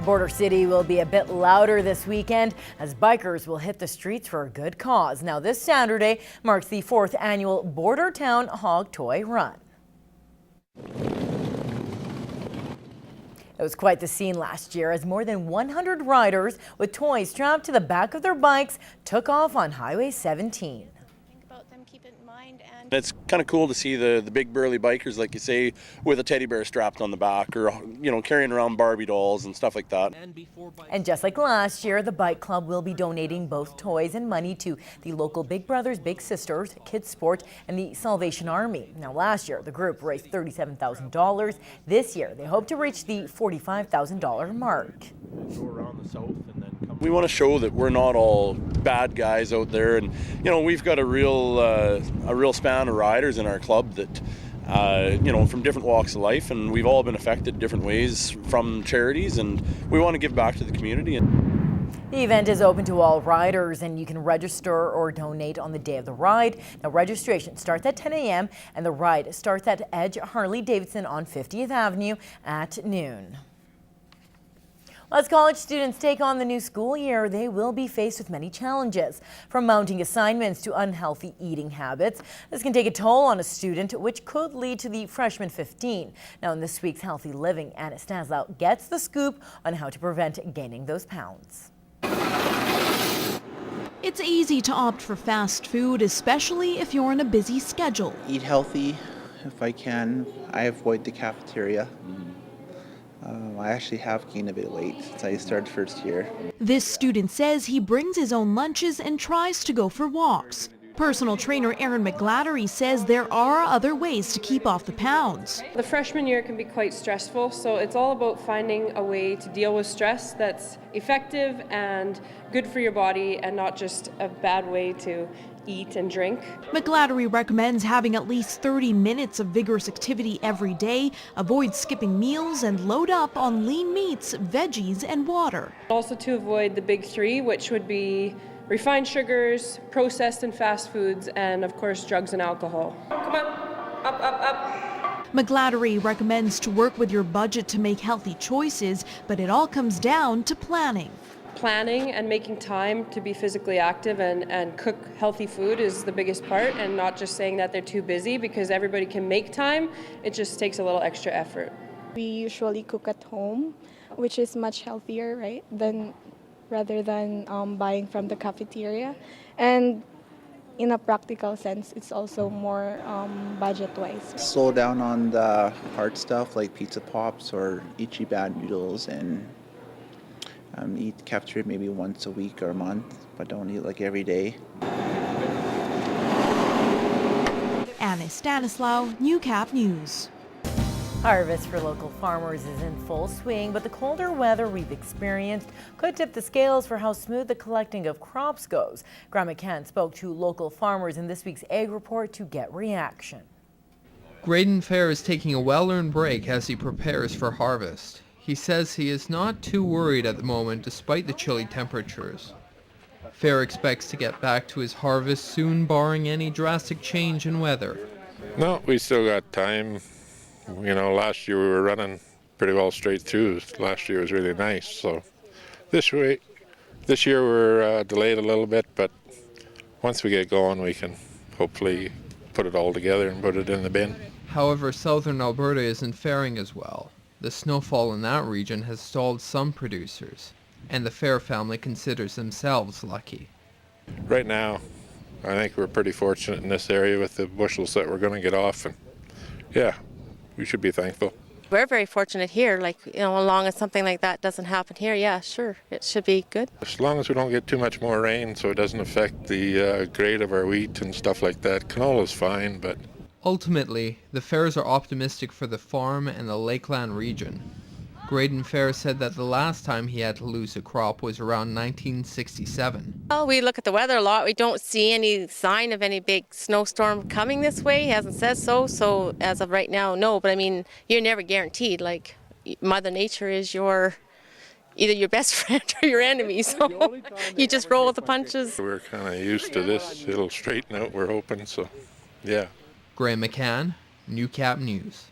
Border City will be a bit louder this weekend as bikers will hit the streets for a good cause. Now, this Saturday marks the 4th annual Bordertown Hog Toy Run. It was quite the scene last year as more than 100 riders with toys strapped to the back of their bikes took off on Highway 17. It's kind of cool to see the big burly bikers, like you say, with a teddy bear strapped on the back, or carrying around Barbie dolls and stuff like that. And just like last year, the bike club will be donating both toys and money to the local Big Brothers Big Sisters, Kids Sport, and the Salvation Army. Now, last year the group raised $37,000. This year they hope to reach the $45,000 mark. We want to show that we're not all bad guys out there, and we've got a real span of riders in our club that from different walks of life, and we've all been affected different ways from charities, and we want to give back to the community. The event is open to all riders, and you can register or donate on the day of the ride. Now, registration starts at 10 a.m. and the ride starts at Edge Harley-Davidson on 50th Avenue at noon. As college students take on the new school year, they will be faced with many challenges, from mounting assignments to unhealthy eating habits. This can take a toll on a student, which could lead to the freshman 15. Now, in this week's Healthy Living, Anna Stanislaw gets the scoop on how to prevent gaining those pounds. It's easy to opt for fast food, especially if you're on a busy schedule. Eat healthy if I can. I avoid the cafeteria. I actually have gained a bit of weight since I started first year. This student says he brings his own lunches and tries to go for walks. Personal trainer Aaron McGlattery says there are other ways to keep off the pounds. The freshman year can be quite stressful, so it's all about finding a way to deal with stress that's effective and good for your body and not just a bad way to eat and drink. McGlattery recommends having at least 30 minutes of vigorous activity every day, avoid skipping meals, and load up on lean meats, veggies, and water. Also to avoid the big three, which would be refined sugars, processed and fast foods, and of course drugs and alcohol. Come on, up. McGlattery recommends to work with your budget to make healthy choices, but it all comes down to planning. Planning and making time to be physically active and cook healthy food is the biggest part, and not just saying that they're too busy, because everybody can make time. It just takes a little extra effort. We usually cook at home, which is much healthier, right, rather than buying from the cafeteria. And in a practical sense, it's also more budget-wise. Slow down on the hard stuff like pizza pops or Ichi bad noodles, and eat cafeteria maybe once a week or a month, but don't eat like every day. Anna Stanislaw, Newcap News. Harvest for local farmers is in full swing, but the colder weather we've experienced could tip the scales for how smooth the collecting of crops goes. Graham McCann spoke to local farmers in this week's Ag Report to get reaction. Graydon Fair is taking a well-earned break as he prepares for harvest. He says he is not too worried at the moment despite the chilly temperatures. Fair expects to get back to his harvest soon, barring any drastic change in weather. No, we still got time. Last year we were running pretty well straight through. Last year was really nice. So this year we're delayed a little bit, but once we get going we can hopefully put it all together and put it in the bin. However, southern Alberta isn't faring as well. The snowfall in that region has stalled some producers, and the Fair family considers themselves lucky. Right now, I think we're pretty fortunate in this area with the bushels that we're going to get off, and yeah, we should be thankful. We're very fortunate here, as long as something like that doesn't happen here, yeah, sure, it should be good. As long as we don't get too much more rain so it doesn't affect the grade of our wheat and stuff like that, canola's fine, but ultimately, the Fairs are optimistic for the farm and the Lakeland region. Graydon Fair said that the last time he had to lose a crop was around 1967. Well, we look at the weather a lot. We don't see any sign of any big snowstorm coming this way. He hasn't said so as of right now, no. But you're never guaranteed. Mother Nature is either your best friend or your enemy, so you just roll with the punches. We're kind of used to this. It'll straighten out, we're hoping, so yeah. Graham McCann, Newcap News.